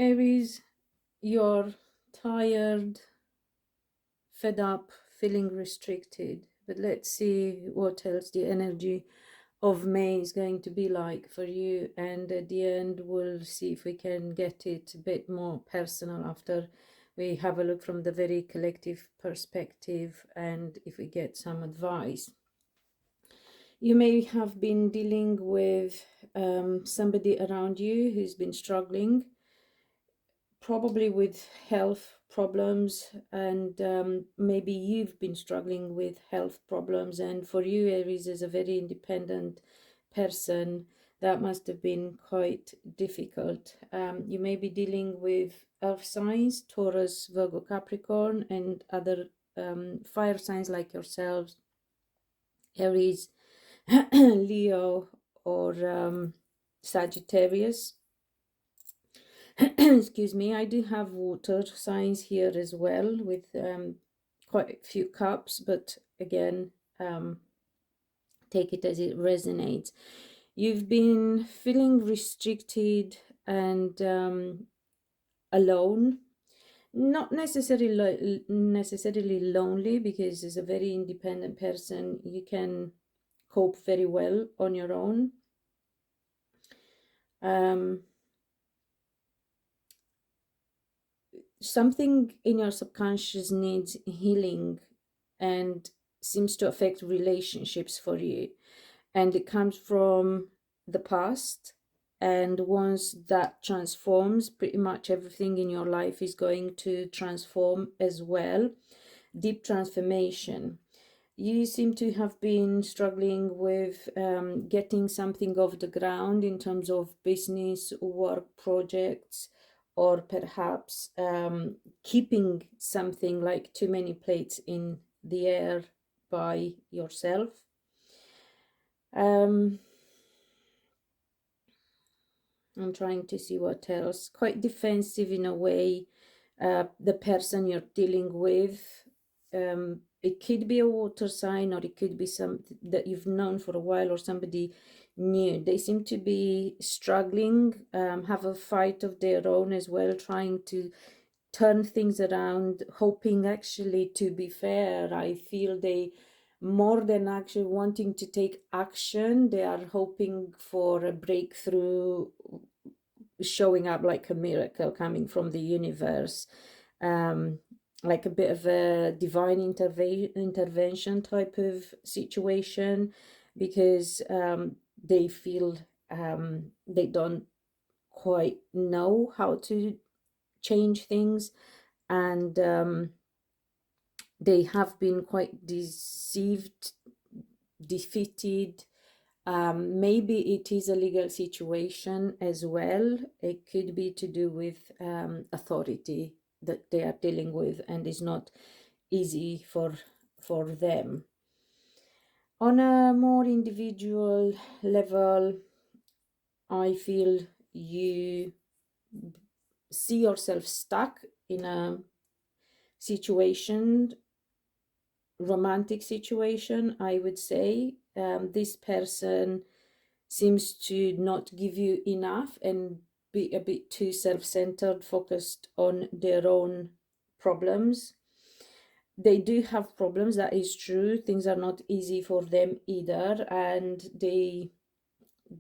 Aries, you're tired, fed up, feeling restricted. But let's see what else the energy of May is going to be like for you. And at the end, we'll see if we can get it a bit more personal after we have a look from the very collective perspective and if we get some advice. You may have been dealing with somebody around you who's been struggling, probably with health problems, and maybe you've been struggling with health problems. And for you, Aries, is a very independent person, that must have been quite difficult. You may be dealing with earth signs, Taurus, Virgo, Capricorn, and other fire signs like yourselves, Aries, Leo, or Sagittarius. Excuse me. I do have water signs here as well, with quite a few cups, but again, take it as it resonates. You've been feeling restricted and alone, not necessarily lonely, because as a very independent person you can cope very well on your own. Something in your subconscious needs healing and seems to affect relationships for you, and it comes from the past. And once that transforms, pretty much everything in your life is going to transform as well. Deep transformation. You seem to have been struggling with getting something off the ground in terms of business, work projects, or perhaps keeping something like too many plates in the air by yourself. I'm trying to see what else. Quite defensive in a way. The person you're dealing with, it could be a water sign, or it could be something that you've known for a while, or somebody new. They seem to be struggling, have a fight of their own as well, trying to turn things around, hoping, actually, to be fair, I feel they, more than actually wanting to take action, they are hoping for a breakthrough showing up, like a miracle coming from the universe, like a bit of a divine intervention type of situation, because they feel they don't quite know how to change things, and they have been quite deceived, defeated. Maybe it is a legal situation as well. It could be to do with authority that they are dealing with, and is not easy for them. On a more individual level, I feel you see yourself stuck in a situation, romantic situation, I would say. This person seems to not give you enough and be a bit too self-centered, focused on their own problems. They do have problems, that is true. Things are not easy for them either, and they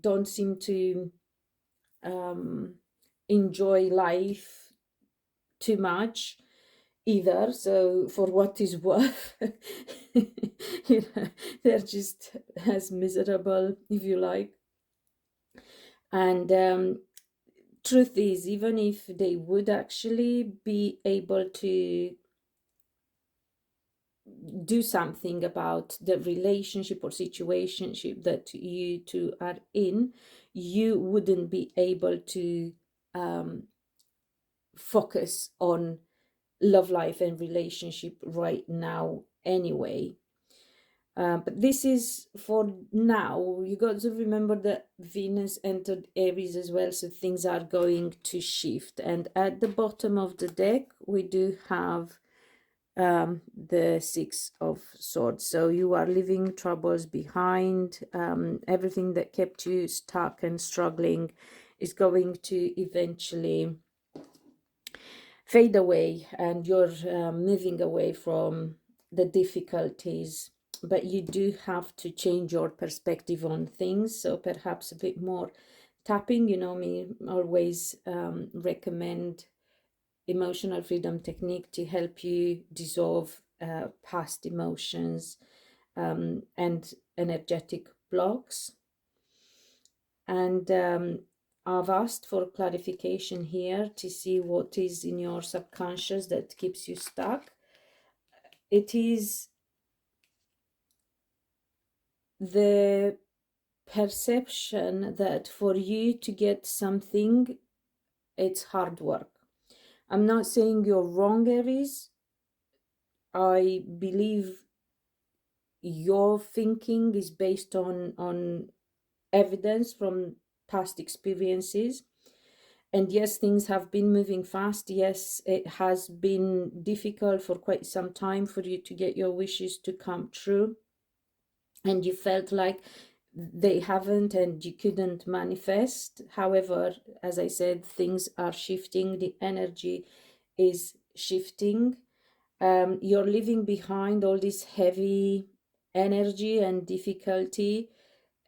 don't seem to enjoy life too much either. So for what is worth, you know, they're just as miserable, if you like. And truth is, even if they would actually be able to do something about the relationship or situationship that you two are in, you wouldn't be able to focus on love life and relationship right now anyway. But this is for now. You got to remember that Venus entered Aries as well, so things are going to shift. And at the bottom of the deck, we do have the Six of Swords. So you are leaving troubles behind. Everything that kept you stuck and struggling is going to eventually fade away, and you're moving away from the difficulties. But you do have to change your perspective on things, so perhaps a bit more tapping. You know me, always recommend emotional freedom technique to help you dissolve past emotions and energetic blocks. And I've asked for clarification here to see what is in your subconscious that keeps you stuck. It is the perception that for you to get something, it's hard work. I'm not saying you're wrong, Aries. I believe your thinking is based on evidence from past experiences. And yes, things have been moving fast. Yes, it has been difficult for quite some time for you to get your wishes to come true. And you felt like they haven't and you couldn't manifest. However, as I said, things are shifting. The energy is shifting. You're leaving behind all this heavy energy and difficulty,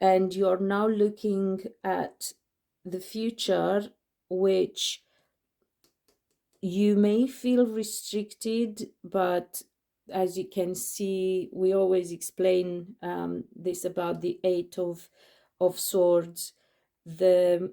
and you're now looking at the future, which you may feel restricted, but as you can see, we always explain this about the Eight of Swords. The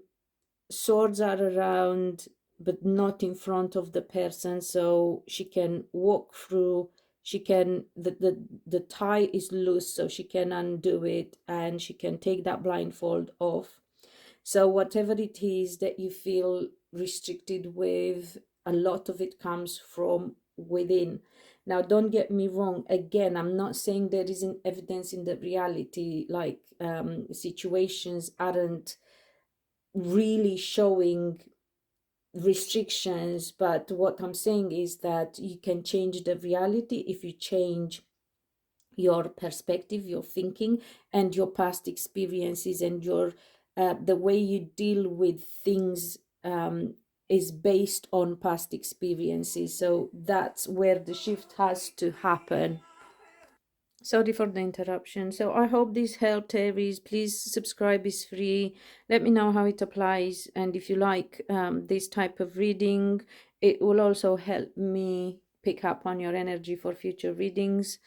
swords are around, but not in front of the person, so she can walk through. She can, the tie is loose, so she can undo it, and she can take that blindfold off. So whatever it is that you feel restricted with, a lot of it comes from within. Now, don't get me wrong. Again, I'm not saying there isn't evidence in the reality, like situations aren't really showing restrictions. But what I'm saying is that you can change the reality if you change your perspective, your thinking, and your past experiences, and your the way you deal with things is based on past experiences. So that's where the shift has to happen. Sorry for the interruption. So I hope this helped, Aries. Please subscribe, is free. Let me know how it applies, and if you like this type of reading, it will also help me pick up on your energy for future readings.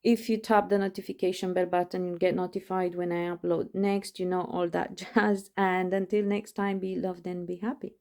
If you tap the notification bell button, you'll get notified when I upload next, you know, all that jazz. And until next time, be loved and be happy.